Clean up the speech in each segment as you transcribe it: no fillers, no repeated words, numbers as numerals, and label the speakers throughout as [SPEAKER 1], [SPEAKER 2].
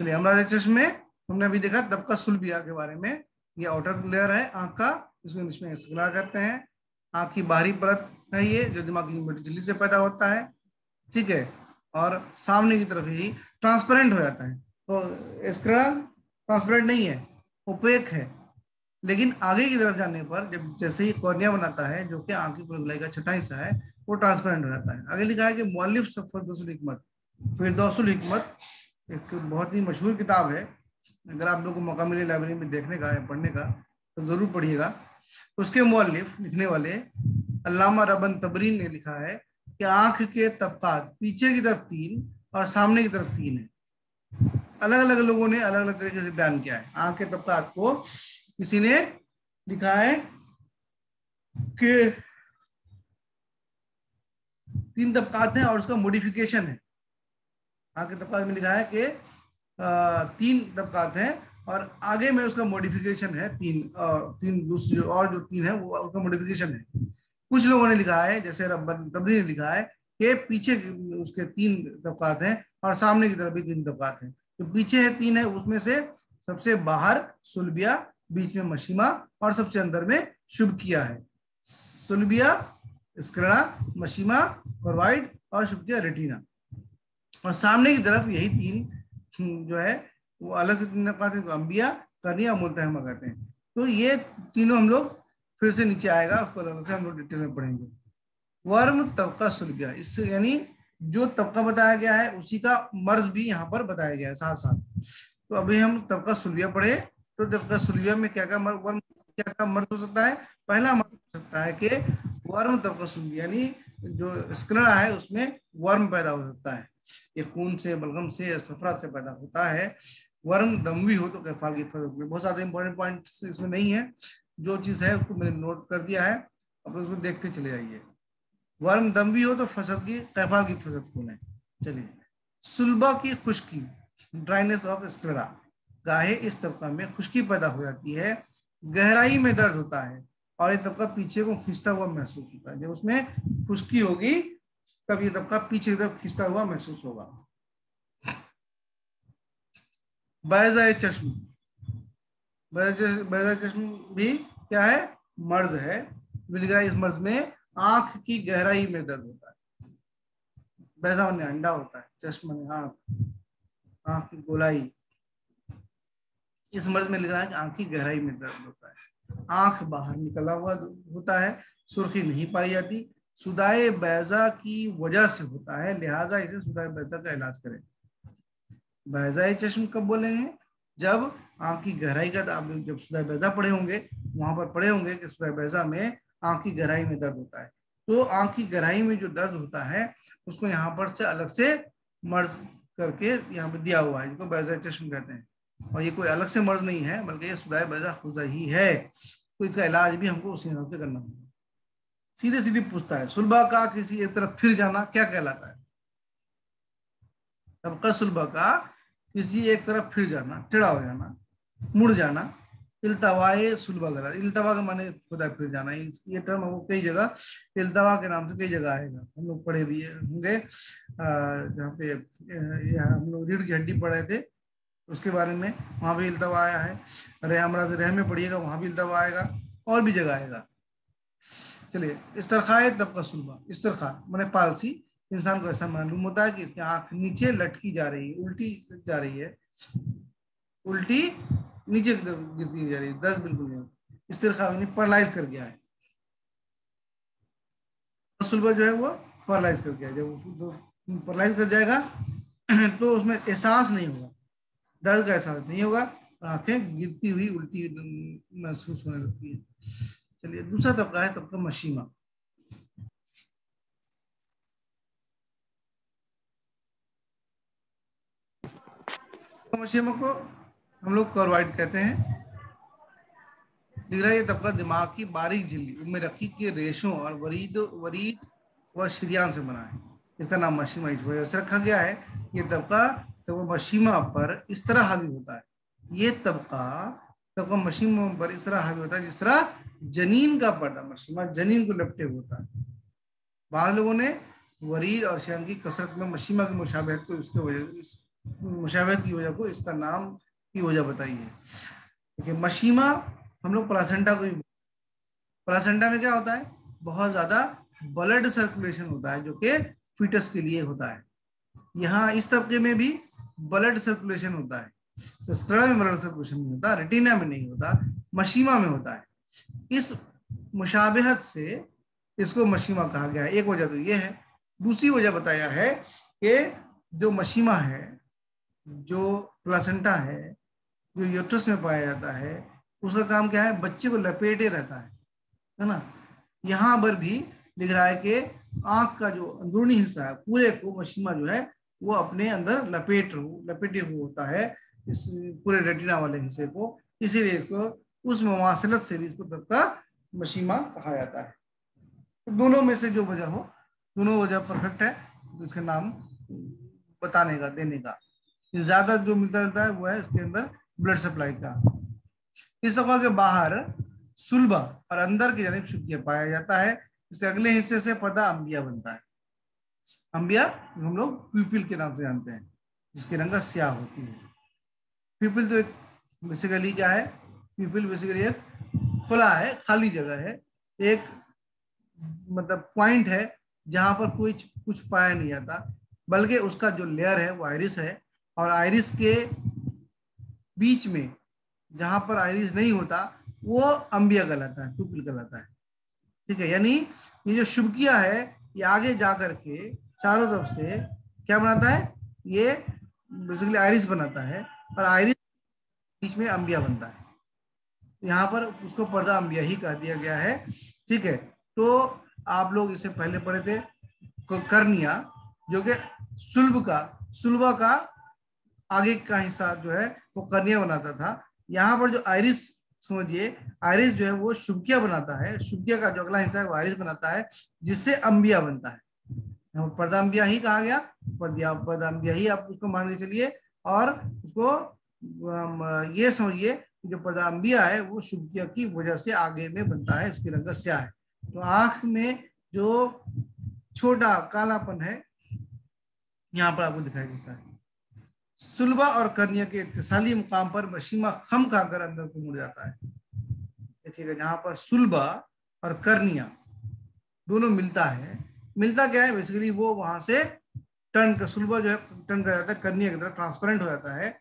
[SPEAKER 1] चलिए, अमराज चश्म में हमने अभी देखा तबका सुल्बिया के बारे में। ये आउटर लेयर है आंख का, इसको इंग्लिश में स्क्लेरा कहते हैं। आंख की बाहरी परत है ये, जो दिमाग की झिल्ली से पैदा होता है, ठीक है। और सामने की तरफ ही ट्रांसपेरेंट हो जाता है। तो स्क्लेरा ट्रांसपेरेंट नहीं है, ओपेक है। लेकिन आगे की तरफ जाने पर जब जैसे ही कॉर्निया बनाता है, जो कि आंख की गोलाई का छठा हिस्सा है, वो ट्रांसपेरेंट हो जाता है। आगे लिखा है कि मौलिफ फिरदौसुल हिकमत, फिरदौसुल हिकमत एक बहुत ही मशहूर किताब है। अगर आप लोगों को मौका मिले लाइब्रेरी में देखने का या पढ़ने का तो जरूर पढ़िएगा। उसके मौलिफ लिखने वाले अल्लामा रबन तबरीन ने लिखा है कि आंख के तबकात पीछे की तरफ 3 और सामने की तरफ 3 है। अलग अलग लोगों ने अलग अलग तरीके से बयान किया है आंख के तबकात को। किसी ने लिखा है कि 3 तबकात हैं और उसका मॉडिफिकेशन है। आंख के तबकात में लिखा है कि 3 तबकात हैं और आगे में उसका मॉडिफिकेशन है 3 दूसरी और जो 3 है वो उसका मॉडिफिकेशन है। कुछ लोगों ने लिखा है, जैसे रब्बन तबरी ने लिखा है कि पीछे उसके 3 तबकात हैं और सामने की तरफ भी 3 तबकात हैं। जो पीछे है 3 है, उसमें से सबसे बाहर सुल्बिया, बीच में मशीमा और सबसे अंदर में शुबकिया है। सुल्बिया, स्क्लेरा, मशीमा, कॉर्वाइड और शुबकिया रेटिना। और सामने की तरफ यही 3 जो है वो अलग से 3 तबकात हैं, अंबिया, कर्निया, मुल्तहमा कहते हैं। तो ये तीनों हम लोग फिर से नीचे आएगा, उसको अलग से हम लोग डिटेल में पढ़ेंगे। वर्म तबका सुल्बिया, इससे यानी जो तबका बताया गया है उसी का मर्ज भी यहाँ पर बताया गया है साथ साथ। तो अभी हम तबका सुल्बिया पढ़े। तो तबका सुल्बिया में क्या क्या वर्म, क्या क्या मर्ज हो सकता है। पहला मर्ज हो सकता है कि वर्म तबका सुल्बिया, यानी जो स्क्लेरा है उसमें वर्म पैदा हो सकता है। ये खून से, बलगम से, सफरा से पैदा होता है। वर्म दमवी हो तो कैफाल की फजत में। बहुत ज्यादा इंपॉर्टेंट पॉइंट इसमें नहीं है, जो चीज है उसको मैंने नोट कर दिया है, अब उसको देखते चले जाइए। वर्म दमवी हो तो फसल की कैफाल की फजत खून है। चलिए, सुलबा की खुश्की, ड्राइनेस ऑफ स्क्लेरा, गाहे इस तबका में खुश्की पैदा हो जाती है, गहराई में दर्द होता है और ये तबका पीछे को खींचता हुआ महसूस होता है। जब उसमें खुश्की होगी तब ये तबका पीछे की तरफ खींचता हुआ महसूस होगा। बैज़ा चश्म, बैज़ा चश्म भी क्या है, मर्ज है। इस मर्ज में आंख की गहराई में दर्द होता है। बैज़ा माने अंडा होता है, चश्म माने आंख, आंख की गोलाई। इस मर्ज में लिखा है कि आंख की गहराई में दर्द होता है, आंख बाहर निकला हुआ होता है, सुर्खी नहीं पाई जाती, सुदाए बैज़ा की वजह से होता है, लिहाजा इसे सुदाए बैज़ा का इलाज करें। बैज़ा चश्म कब बोलेंगे, जब आंख की गहराई का, आप जब सुदाए बैज़ा पढ़े होंगे वहां पर पढ़े होंगे कि सुदाए बैज़ा में आंख की गहराई में दर्द होता है। तो आंख की गहराई में जो दर्द होता है उसको यहाँ पर से अलग से मर्ज करके यहाँ पे दिया हुआ है, जिसको बैज़ा चश्म कहते हैं। और ये कोई अलग से मर्ज नहीं है, बल्कि ये सुदाए बैज़ा हुजा ही है। तो इसका इलाज भी हमको उसी हिसाब से करना होगा। सीधे सीधे पूछता है, सुलभा का किसी एक तरफ फिर जाना क्या कहलाता है। तबका सुलभा का किसी एक तरफ फिर जाना, टेढ़ा हो जाना, मुड़ जाना, इल्तवाए सुलभा करा। इल्तवा का माने खुदा फिर जाना। ये टर्म हमको कई जगह इल्तवा के नाम से कई जगह आएगा, हम लोग पढ़े भी होंगे। जहाँ पे हम लोग रीढ़ की हड्डी पढ़े थे उसके बारे में, वहां भी इल्तवा आया है। रह में पढ़िएगा, वहां भी इल्तवा आएगा, और भी जगह आएगा। चलिए, इस्तरखाए तबका सुलभा, इस्तरखा माने पालसी। इंसान को ऐसा मालूम होता है कि इसकी आंख नीचे लटकी जा रही है, उल्टी जा रही है, उल्टी नीचे की तरफ गिरती जा रही है, दर्द बिल्कुल नहीं। इस्तिरखा यानी पैरालाइज कर गया है। सुलभा जो है वो पैरालाइज कर गया है। जब पैरालाइज कर जाएगा तो उसमें एहसास नहीं होगा, दर्द का एहसास नहीं होगा और आंखें गिरती हुई उल्टी महसूस होने लगती है। चलिए, दूसरा तबका है तबका मशीमा। मशीमा को हम लोग कॉर्वाइड कहते हैं। दिख रहा है ये तबका दिमाग की बारीक झिल्ली, उनमें रखी के रेशों और वरीद वरीद व शरियान से बना है। इसका नाम मशीमा इस वजह से रखा गया है। ये तबका मशीमा पर इस तरह हावी होता है, ये तबका मशीमा पर इस तरह हावी होता है जिस तरह जनीन का पर्दा मशीमा जनीन को लपटे होता है। बाद लोगों ने वरीद और शरियान की कसरत में मशीमा की मुशाबहत को इसके वजह मुशावहत की वजह को, इसका नाम की वजह बताई है। देखिए मशीमा, हम लोग प्लासेंटा को, प्लासेंटा में क्या होता है, बहुत ज्यादा ब्लड सर्कुलेशन होता है जो कि फीटस के लिए होता है। यहाँ इस तबके में भी ब्लड सर्कुलेशन होता है, स्क्लेरा में ब्लड सर्कुलेशन नहीं होता, रेटिना में नहीं होता, मशीमा में होता है। इस मुशाबहत से इसको मशीमा कहा गया है। एक वजह तो ये है। दूसरी वजह बताया है कि जो मशीमा है, जो प्लासेंटा है, जो यूट्रस में पाया जाता है, उसका काम क्या है, बच्चे को लपेटे रहता है ना। यहाँ पर भी लिख रहा है कि आंख का जो अंदरूनी हिस्सा है पूरे को मशीमा जो है वो अपने अंदर लपेटे हुए होता है, इस पूरे रेटिना वाले हिस्से को, इसीलिए इसको उस मवासलत से भी इसको तबका मशीमा कहा जाता है। तो दोनों में से जो वजह हो, दोनों वजह परफेक्ट है, तो इसका नाम बताने का, देने का। ज्यादा जो मिलता जुलता है वो है उसके अंदर ब्लड सप्लाई का। इस दफा के बाहर सुलभा और अंदर की जानिब शुक्रिया पाया जाता है। इसके अगले हिस्से से पर्दा अंबिया बनता है। अंबिया हम लोग प्यूपिल के नाम से जानते हैं, जिसकी रंग स्याह होती है। प्यूपिल तो एक बेसिकली क्या है, प्यूपिल बेसिकली एक खुला है, खाली जगह है, एक मतलब पॉइंट है जहां पर कोई कुछ पाया नहीं जाता, बल्कि उसका जो लेयर है वो आइरिस है, और आइरिस के बीच में जहां पर आइरिस नहीं होता वो अंबिया कहलाता है, प्यूपिल कहलाता है। ठीक है, यानी ये जो शुभकिया है ये आगे जा करके चारों तरफ से क्या बनाता है, ये बेसिकली आइरिस बनाता है, और आइरिस बीच में अंबिया बनता है। यहाँ पर उसको पर्दा अंबिया ही कह दिया गया है। ठीक है, तो आप लोग इसे पहले पढ़े थे, कर्निया, जो कि सुलभा का आगे का हिस्सा जो है वो कर्निया बनाता था। यहाँ पर जो आइरिस, समझिए आइरिस जो है वो शुभकिया बनाता है, शुभकिया का जो अगला हिस्सा है वो आइरिस बनाता है, जिससे अंबिया बनता है। पर्दा अंबिया ही कहा गया, पर्दा अंबिया ही आप उसको मान के चलिए। और उसको ये समझिए जो पर्दा अंबिया है वो शुभकिया की वजह से आगे में बनता है, उसकी रंग स्याह है। तो आंख में जो छोटा कालापन है यहाँ पर आपको दिखाई देता है। सुलभा और कर्निया के इत्तिसाली मुकाम पर मशीमा खम खाकर अंदर को मुड़ जाता है। देखिएगा जहां पर सुलभा और कर्निया दोनों मिलता है, मिलता क्या है बेसिकली, वो वहां से टर्न का, सुलभा जो है टर्न कर जाता है, कर्निया की तरफ ट्रांसपेरेंट हो जाता है।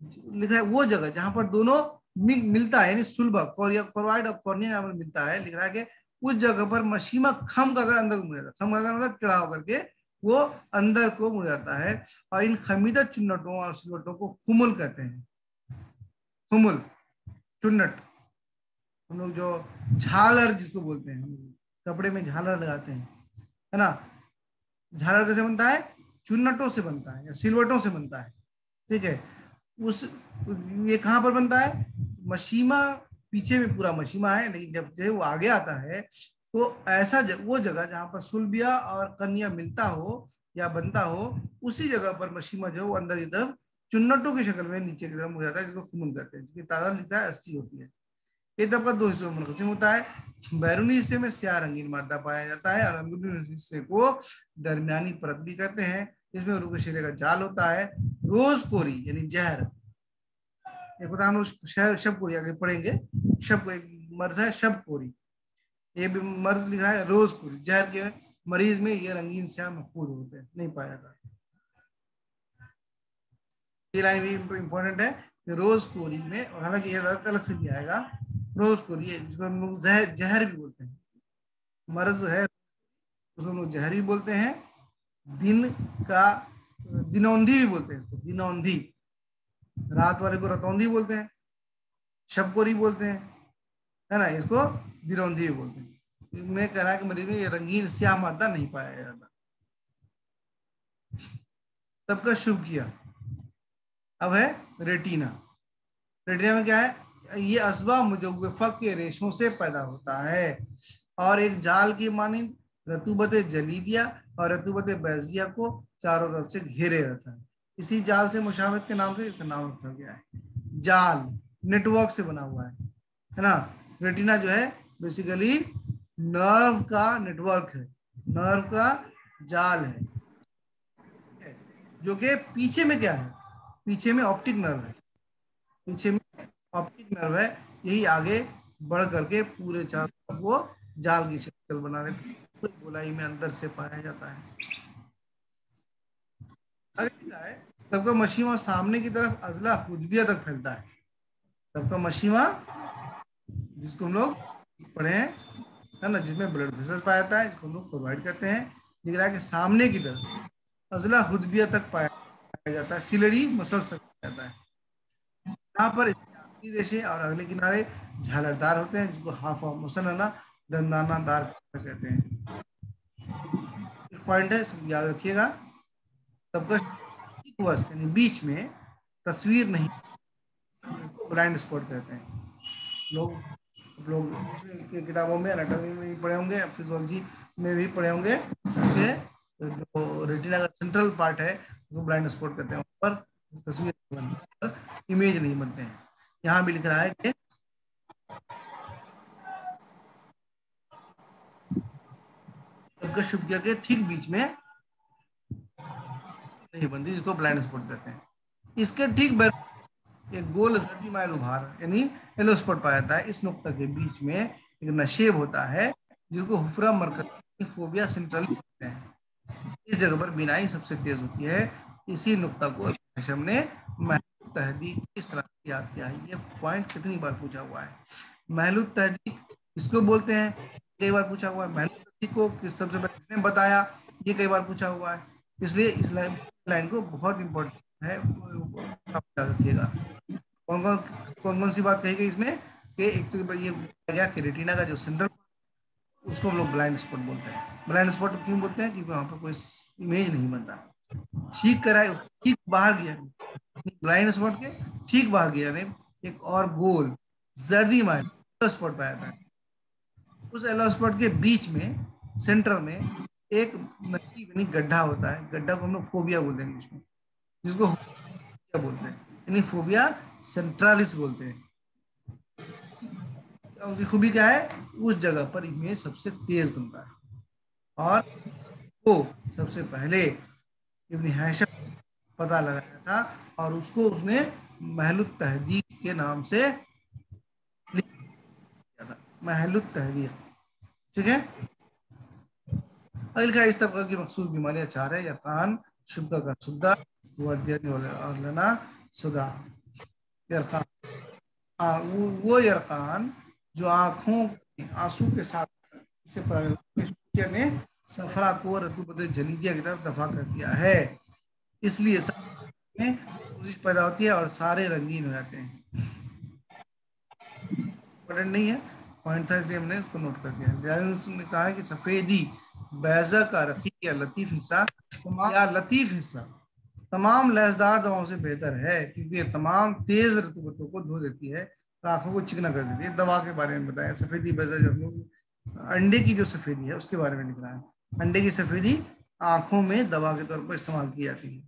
[SPEAKER 1] लिखा है वो जगह जहां पर दोनों मिलता है, यानी सुलभा कॉर्वाइड और कॉर्निया जहां पर मिलता है, लिख रहा है कि उस जगह पर मशीमा खम का अगर अंदर को मुड़ जाता है, खम का मतलब टेढ़ा होकर के वो अंदर को मुड़ जाता है। और इन खमीदा चुन्नटों और सिलवटों को खुमुल कहते हैं। खुमुल, चुन्नट, हम लोग जो झालर जिसको बोलते हैं, हम कपड़े में झालर लगाते हैं, है ना। झालर कैसे बनता है, चुन्नटों से बनता है या सिलवटों से बनता है। ठीक है, उस ये कहाँ पर बनता है, मशीमा पीछे में पूरा मशीमा है, लेकिन जब जो वो आगे आता है तो ऐसा वो जगह जहां पर सुलबिया और कन्या मिलता हो या बनता हो, उसी जगह पर मशीमा जो है वो अंदर की तरफ चुन्नटों की शक्ल में नीचे की तरफ मुड़ जाता है, जिसको खुमुल कहते हैं, जिसकी तादाद लिखता है 80 होती है। ये तबका दो हिस्सों में मुनक़सिम होता है। बैरूनी हिस्से में स्याह रंगीन मादा पाया जाता है, और अंदरूनी हिस्से को दरमियानी परत भी कहते हैं, इसमें रूखे शीरे का जाल होता है। रोज कोरी यानी जहर, एक बता हम लोग शब कोरी आगे पढ़ेंगे, शब एक मर्ज है शब कोरी, ये भी मर्ज लिख रहा है रोज कोरी, जहर के मरीज में ये रंगीन स्याह महफूज होते हैं, नहीं पाया जाता। ये लाइन भी इंपॉर्टेंट है, रोज कोरी में, और हालांकि ये अलग से भी आएगा, रोज कोरी जिसको हम लोग जहर भी बोलते हैं, मर्ज है उसको हम लोग जहर भी बोलते हैं, दिन का दिनौंधी भी बोलते हैं, दिनौंधी, रात वाले को रतौंधी बोलते हैं, शबकोरी बोलते हैं, है ना, इसको दिनौंधी भी बोलते हैं। मैं कह रहा है कि मरीज में ये रंगीन स्याह मादा नहीं पाया जाता। सबका शुभ किया। अब है रेटिना। रेटिना में क्या है, ये असबा मुजव्वफा के रेशों से पैदा होता है, और एक जाल की मानिंद रतूबत जलीदिया और रतूबत बैजिया को चारों तरफ से घेरे रहता है। इसी जाल से मुशावहत के नाम से इसका नाम रखा गया है। जाल नेटवर्क से बना हुआ है ना। रेटिना जो है बेसिकली नर्व का नेटवर्क है, नर्व का जाल है, जो कि पीछे में क्या है, पीछे में ऑप्टिक नर्व है, पीछे में ऑप्टिक नर्व है, यही आगे बढ़ करके पूरे चारों तरफ वो जाल की शक्ल बना लेते हैं, पूरी गोलाई में अंदर से पाया जाता है। आगे लिखा है सबका मशीमा सामने की तरफ अजला हुजबिया तक फैलता है। सबका मशीमा जिसको हम लोग पढ़े हैं, है ना, जिसमें ब्लड वेसल्स पाया जाता है, जिसको हम लोग प्रोवाइड करते हैं, लिख रहा है कि सामने की तरफ अजला हुजबिया तक पाया जाता है, सिलरी मसल्स तक पाया जाता है। यहाँ पर इसके आखिरी रेशे और अगले किनारे झालरदार होते हैं, जिसको हाफ ऑफ मुसन्ना दंदानादार कहते हैं। एक पॉइंट है, सब याद रखिएगा, सबका वस्त यानी बीच में तस्वीर नहीं, इसको ब्लाइंड स्पॉट कहते हैं। लोग लोग किताबों में एनाटॉमी में भी पढ़े होंगे, फिजियोलॉजी में भी पढ़े होंगे कि जो रेटिना का सेंट्रल पार्ट है वो ब्लाइंड स्पॉट कहते हैं, ऊपर तस्वीर नहीं बनती, इमेज नहीं बनते हैं। यहाँ भी लिख रहा है कि शुक्रिया के ठीक बीच में नहीं बनती, जिसको ब्लाइंड स्पॉट कहते हैं। इसके ठीक एक गोल जर्दी माइल उभार यानी येलो स्पॉट पाया जाता है। इस नुक्ता के बीच में एक नशेब होता है जिसको हुफरा मरकजी फोबिया सेंट्रल कहते हैं। इस जगह पर बिनाई सबसे तेज होती है। इसी नुक्ता को हशम ने महलूद तहदीक किस तरह से याद किया है? ये पॉइंट कितनी बार पूछा हुआ है। महलूद तहदीक किसको बोलते हैं, कई बार पूछा हुआ है। महलूद तहदीक को किस सबसे पहले किसने बताया, ये कई बार पूछा हुआ है। इसलिए इस लाइन को बहुत इंपॉर्टेंट है, याद रखिएगा। कौन कौन सी बात कही गई इसमें कि एक तो ये गया कि रेटिना का जो सेंट्रल, उसको हम लोग ब्लाइंड स्पॉट बोलते हैं। ब्लाइंड स्पॉट क्यों बोलते हैं? क्योंकि वहां पर कोई इमेज नहीं बनता। ठीक कराए, ठीक बाहर गया, ब्लाइंड स्पॉट के ठीक बाहर गया ने एक और गोल जर्दी माइल स्पॉट पाया था। उस येलो स्पॉट के बीच में सेंटर में एक नशीब यानी गड्ढा होता है, गड्ढा को हम लोग फोबिया बोलते हैं इंग्लिश में, जिसको बोलते हैं यानी फोबिया सेंट्रालिस बोलते हैं। उनकी खूबी क्या है, उस जगह पर इमेज सबसे तेज बनता है और वो सबसे पहले इब्न हैशम पता लगाया था और उसको उसने महलुत तहदीक के नाम से लिखा था, महलुत तहदीक। ठीक है, अगली इस तबका की मखसूस बीमारियां चार है, यकान, शुक्र का सुद्दा, और लना सुदा। यरकान, वो यरकान जो आंखों आंसू के साथ से ने सफरा को रतूबत जलीदिया की तरफ दफा कर दिया है, इसलिए में कोशिश पैदा होती है और सारे रंगीन हो जाते हैं। इंपॉर्टेंट नहीं है, पॉइंट था इसलिए हमने उसको नोट कर दिया। उसने कहा है कि सफेदी बैजा का रफीक या लतीफ हिस्सा तमाम लहजदार दवाओं से बेहतर है, क्योंकि ये तमाम तेज रतूबतों को धो देती है और आंखों को चिकना कर देती है। दवा के बारे में बताया, सफेदी बैजा जो हम लोग अंडे की जो सफेदी है उसके बारे में लिख रहा है। अंडे की सफेदी आंखों में दवा के तौर पर इस्तेमाल की जाती है।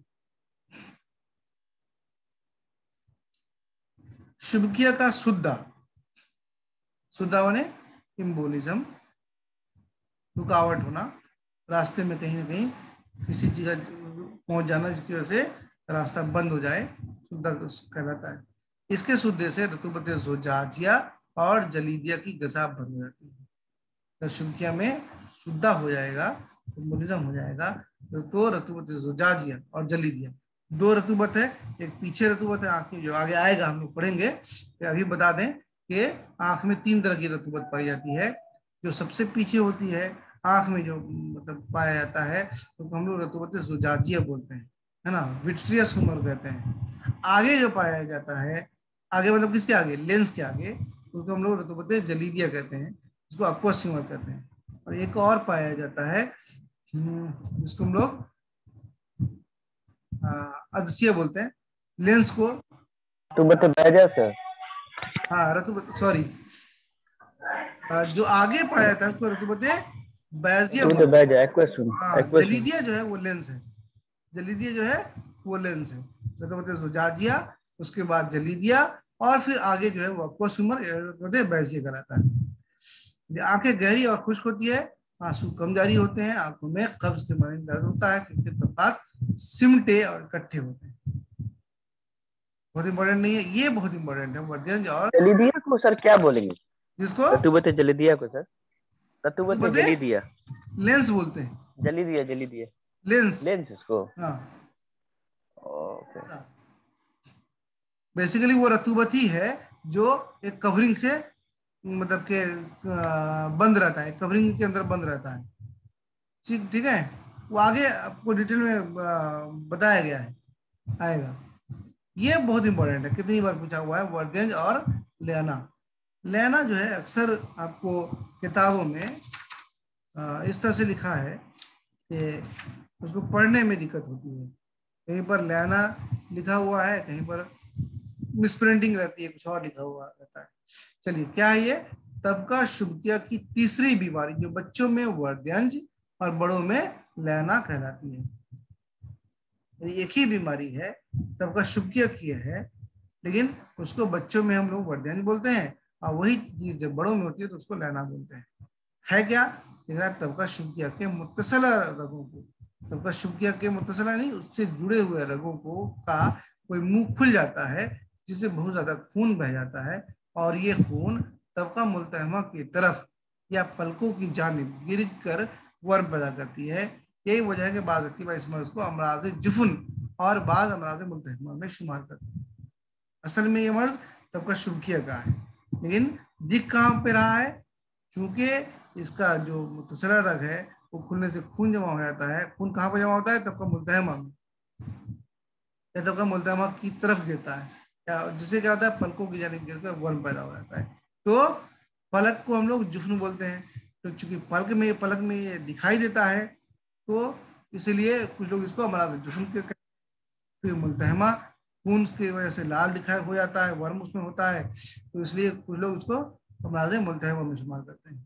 [SPEAKER 1] शुभकिया का सुद्दा, सुद्दा माने इम्बोलिज्म, रुकावट होना, रास्ते में कहीं ना कहीं किसी चीज पहुंच जाना जिसकी वजह से रास्ता बंद हो जाए, सुद्दा कहलाता है। इसके सुद्दे से रतूबत ज़ोजाजिया और जलीदिया की गजा बंद हो जाती है। तो शुभकिया में सुद्दा हो जाएगा, इम्बोलिज्म हो जाएगा, तो रतूबत ज़ोजाजिया और जलीदिया दो रतूबत है, एक पीछे रतूबत है आंख में, जो आगे आएगा हम लोग पढ़ेंगे। अभी बता दें कि आंख में तीन तरह की रतूबत पाई जाती है। जो सबसे पीछे होती है आंख में, जो मतलब पाया जाता है, तो हम लोग रतूबत ज़ुजाजिया बोलते हैं, है ना, विट्रियस ह्यूमर कहते हैं। आगे जो पाया जाता है, आगे मतलब किसके आगे, लेंस के आगे, उसको हम लोग रतूबत जलीदिया कहते हैं, जिसको अक्वस ह्यूमर कहते हैं। और एक और पाया जाता है जिसको हम लोग अदसिया बोलते हैं, लेंस को
[SPEAKER 2] रतूबत बैजा सर,
[SPEAKER 1] हाँ रतूबत, सॉरी, जो आगे पाया जाता है उसको रतूबत बैजिया बोलते हैं।
[SPEAKER 2] बैजा एक्वेशन,
[SPEAKER 1] हाँ,
[SPEAKER 2] एक्वेशन।
[SPEAKER 1] जलीदिया जो है वो लेंस है, जलीदिया जो है वो लेंस है, रतूबत ज़ुजाजिया, उसके बाद जलीदिया, और फिर आगे जो है वो अक्वस ह्यूमर रतूबत बैजिया कहलाता है। आंखें गहरी और खुश्क होती है, आंसू कम जारी होते हैं, आंखों में कब्ज के माने दर्द होता है, क्योंकि तबकात सिमटे और इकट्ठे होते हैं। बहुत इंपॉर्टेंट नहीं है, ये बहुत इंपॉर्टेंट है, वर्द्यंज और
[SPEAKER 2] जलीदिया को सर क्या बोलेंगे?
[SPEAKER 1] जिसको
[SPEAKER 2] रतुबत जलीदिया को सर, रतुबत
[SPEAKER 1] बते
[SPEAKER 2] जलीदिया।
[SPEAKER 1] लेंस बोलते हैं,
[SPEAKER 2] जलीदिया जलीदिया
[SPEAKER 1] लेंस।
[SPEAKER 2] लेंस उसको।
[SPEAKER 1] हाँ,
[SPEAKER 2] ओके।
[SPEAKER 1] बेसिकली वो रतुबत ही है जो एक कवरिंग से मतलब के बंद रहता है, कवरिंग के अंदर बंद रहता है। ठीक ठीक है, वो आगे आपको डिटेल में बताया गया है, आएगा। ये बहुत इंपॉर्टेंट है, कितनी बार पूछा हुआ है, वर्गेंज और लेना। लेना जो है अक्सर आपको किताबों में इस तरह से लिखा है कि उसको पढ़ने में दिक्कत होती है। कहीं पर लेना लिखा हुआ है, कहीं पर मिसप्रिंटिंग रहती है, कुछ और लिखा हुआ रहता है। चलिए, क्या है ये? तबका शुभकिया की तीसरी बीमारी, जो बच्चों में वर्द्यंज और बड़ों में लेना कहलाती है। एक ही बीमारी है, तबका शुभकिया की है, लेकिन उसको बच्चों में हम लोग वर्द्यंज बोलते हैं, और वही चीज जब बड़ों में होती है तो उसको लेना बोलते हैं। है क्या? तबका शुभकिया के मुत्तसला रगों को, तबका शुभकिया के मुत्तसला नहीं, उससे जुड़े हुए रगों को का कोई मुंह खुल जाता है, जिससे बहुत ज्यादा खून बह जाता है, और ये खून तबका मुल्तहमा की तरफ या पलकों की जानिब गिर कर वर्म पैदा करती है। यही वजह है कि बाद इस मर्ज को अमराज जुफुन और बाद अमराज मुल्तहमा में शुमार करते हैं। असल में ये मर्ज तबका शुभकिया का है, लेकिन दिख कहाँ पे रहा है? चूंकि इसका जो मुतसला रग है वो खुलने से खून जमा हो जाता है। खून कहाँ पर जमा होता है? तबका मुल्तहमा में, या तबका मुल्तहमा की तरफ गिरता है, या जिससे क्या होता है, पलकों की जानिब गिरकर वर्म पैदा हो जाता है। तो पलक को हम लोग जुफन बोलते हैं। तो चूंकि पलक में ये दिखाई देता है, तो इसलिए कुछ लोग इसको अमराज जुफन के कहते हैं। मुल्तहमा खून की वजह से लाल दिखाई हो जाता है, वर्म उसमें होता है, तो इसलिए कुछ लोग उसको अमराज मुल्तहमा में शुमार करते हैं।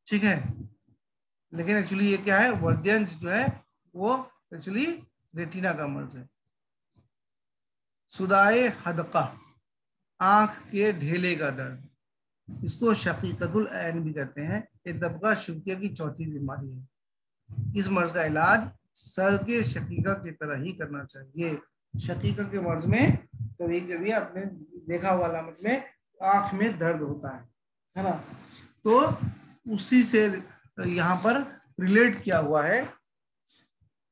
[SPEAKER 1] ठीक है, लेकिन एक्चुअली ये क्या है? वर्द्यंज जो है वो एक्चुअली रेटिना का मर्ज है। सुदाए हदका, आंख के ढेले का दर्द, इसको शकीकतुल ऐन भी कहते हैं। ये तबका शुक्रिया की चौथी बीमारी है। इस मर्ज का इलाज सर के शकीका की तरह ही करना चाहिए। शकीका के मर्ज में कभी कभी आपने देखा हुआ अलामत में आंख में दर्द होता है ना? तो उसी से यहाँ पर रिलेट किया हुआ है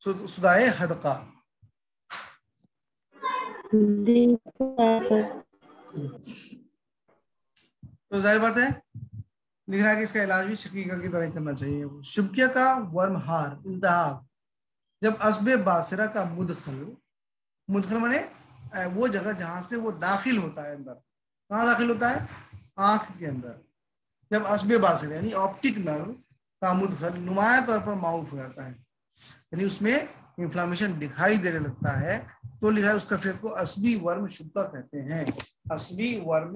[SPEAKER 1] सुदाए हदका। तो जाहिर बात है, लिख रहा है कि इसका इलाज भी शकीका की तरह करना चाहिए। शुभकिया का वर्म हार इल्तहाब, जब अस्बे बासरा का मुदखल माने वो जगह जहां से वो दाखिल होता है अंदर। कहाँ दाखिल होता है? आंख के अंदर। जब अस्बे बासरा यानी ऑप्टिक नर्व का मुदखल नुमाया तौर पर माउफ हो जाता है, यानी उसमें इंफ्लामेशन दिखाई देने लगता है, तो लिखा है उसका फेर को अस्बी वर्म शुभका कहते हैं। अस्बी वर्म